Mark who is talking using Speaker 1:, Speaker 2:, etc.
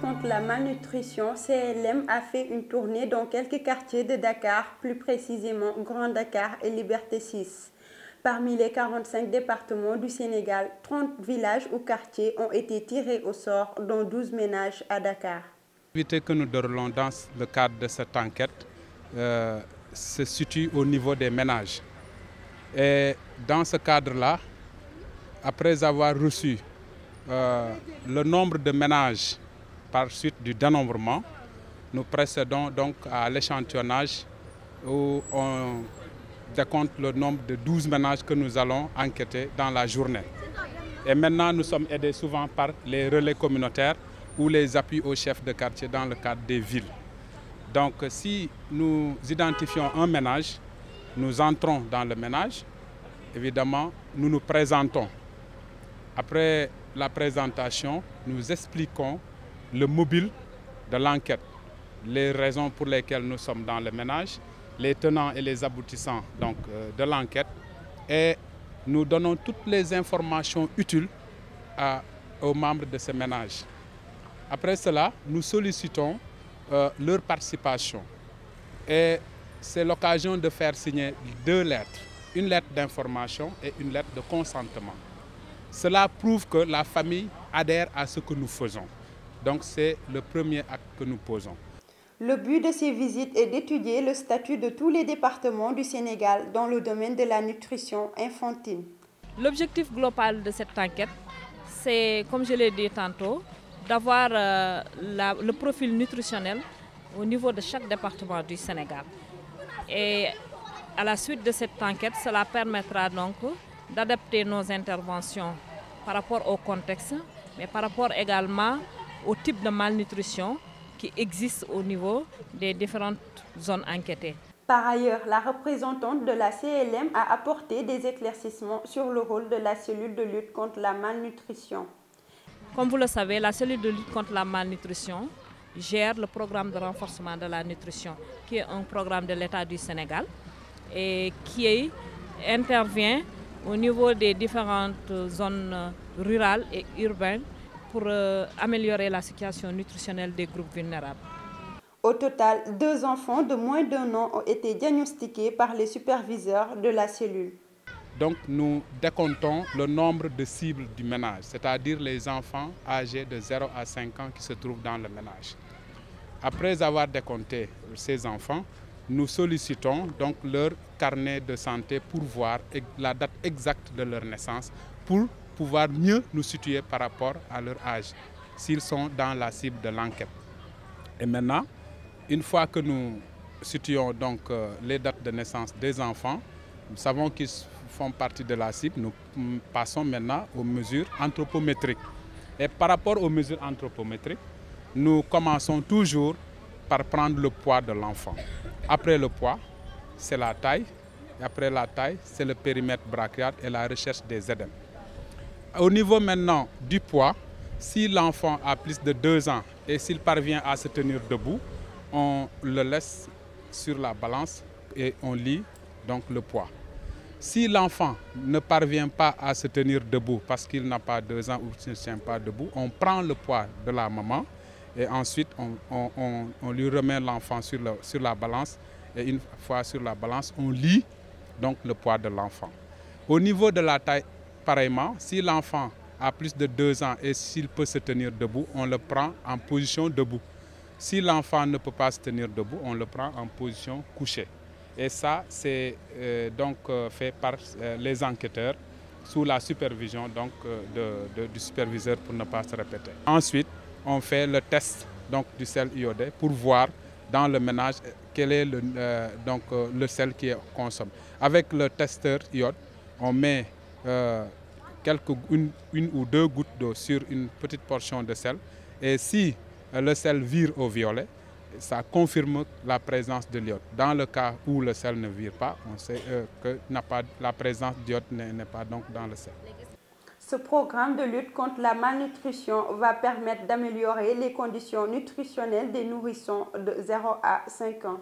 Speaker 1: contre la malnutrition, CLM a fait une tournée dans quelques quartiers de Dakar, plus précisément Grand Dakar et Liberté 6. Parmi les 45 départements du Sénégal, 30 villages ou quartiers ont été tirés au sort, dont 12 ménages à Dakar.
Speaker 2: L'activité que nous déroulons dans le cadre de cette enquête se situe au niveau des ménages. Et dans ce cadre-là, après avoir reçu le nombre de ménages par suite du dénombrement, nous procédons donc à l'échantillonnage où on décompte le nombre de 12 ménages que nous allons enquêter dans la journée. Et maintenant, nous sommes aidés souvent par les relais communautaires ou les appuis aux chefs de quartier dans le cadre des villes. Donc, si nous identifions un ménage, nous entrons dans le ménage. Évidemment, nous nous présentons. Après la présentation, nous expliquons le mobile de l'enquête, les raisons pour lesquelles nous sommes dans le ménage, les tenants et les aboutissants donc, de l'enquête, et nous donnons toutes les informations utiles aux membres de ce ménage. Après cela, nous sollicitons leur participation et c'est l'occasion de faire signer 2 lettres, une lettre d'information et une lettre de consentement. Cela prouve que la famille adhère à ce que nous faisons. Donc c'est le premier acte que nous posons.
Speaker 1: Le but de ces visites est d'étudier le statut de tous les départements du Sénégal dans le domaine de la nutrition infantile.
Speaker 3: L'objectif global de cette enquête, c'est, comme je l'ai dit tantôt, d'avoir le profil nutritionnel au niveau de chaque département du Sénégal. Et à la suite de cette enquête, cela permettra donc d'adapter nos interventions par rapport au contexte, mais par rapport également au type de malnutrition qui existe au niveau des différentes zones enquêtées.
Speaker 1: Par ailleurs, la représentante de la CLM a apporté des éclaircissements sur le rôle de la cellule de lutte contre la malnutrition.
Speaker 3: Comme vous le savez, la cellule de lutte contre la malnutrition gère le programme de renforcement de la nutrition, qui est un programme de l'État du Sénégal et qui intervient au niveau des différentes zones rurales et urbaines pour améliorer la situation nutritionnelle des groupes vulnérables.
Speaker 1: Au total, 2 enfants de moins d'1 an ont été diagnostiqués par les superviseurs de la cellule.
Speaker 2: Donc nous décomptons le nombre de cibles du ménage, c'est-à-dire les enfants âgés de 0 à 5 ans qui se trouvent dans le ménage. Après avoir décompté ces enfants, nous sollicitons donc leur carnet de santé pour voir la date exacte de leur naissance, pour pouvoir mieux nous situer par rapport à leur âge, s'ils sont dans la cible de l'enquête. Et maintenant, une fois que nous situons donc les dates de naissance des enfants, nous savons qu'ils font partie de la cible, nous passons maintenant aux mesures anthropométriques. Et par rapport aux mesures anthropométriques, nous commençons toujours par prendre le poids de l'enfant. Après le poids, c'est la taille. Et après la taille, c'est le périmètre brachial et la recherche des œdèmes. Au niveau maintenant du poids, si l'enfant a plus de 2 ans et s'il parvient à se tenir debout, on le laisse sur la balance et on lit donc le poids. Si l'enfant ne parvient pas à se tenir debout parce qu'il n'a pas 2 ans ou qu'il ne se tient pas debout, on prend le poids de la maman et ensuite on lui remet l'enfant sur la balance et une fois sur la balance, on lit donc le poids de l'enfant. Au niveau de la taille, pareillement, si l'enfant a plus de 2 ans et s'il peut se tenir debout, on le prend en position debout. Si l'enfant ne peut pas se tenir debout, on le prend en position couchée. Et ça, c'est donc fait par les enquêteurs sous la supervision donc, du superviseur pour ne pas se répéter. Ensuite, on fait le test donc, du sel iodé pour voir dans le ménage quel est le sel qui est consommé. Avec le testeur iode, on met une ou 2 gouttes d'eau sur une petite portion de sel. Et si le sel vire au violet, ça confirme la présence de l'iode. Dans le cas où le sel ne vire pas, on sait que la présence d'iode n'est pas donc dans le sel.
Speaker 1: Ce programme de lutte contre la malnutrition va permettre d'améliorer les conditions nutritionnelles des nourrissons de 0 à 5 ans.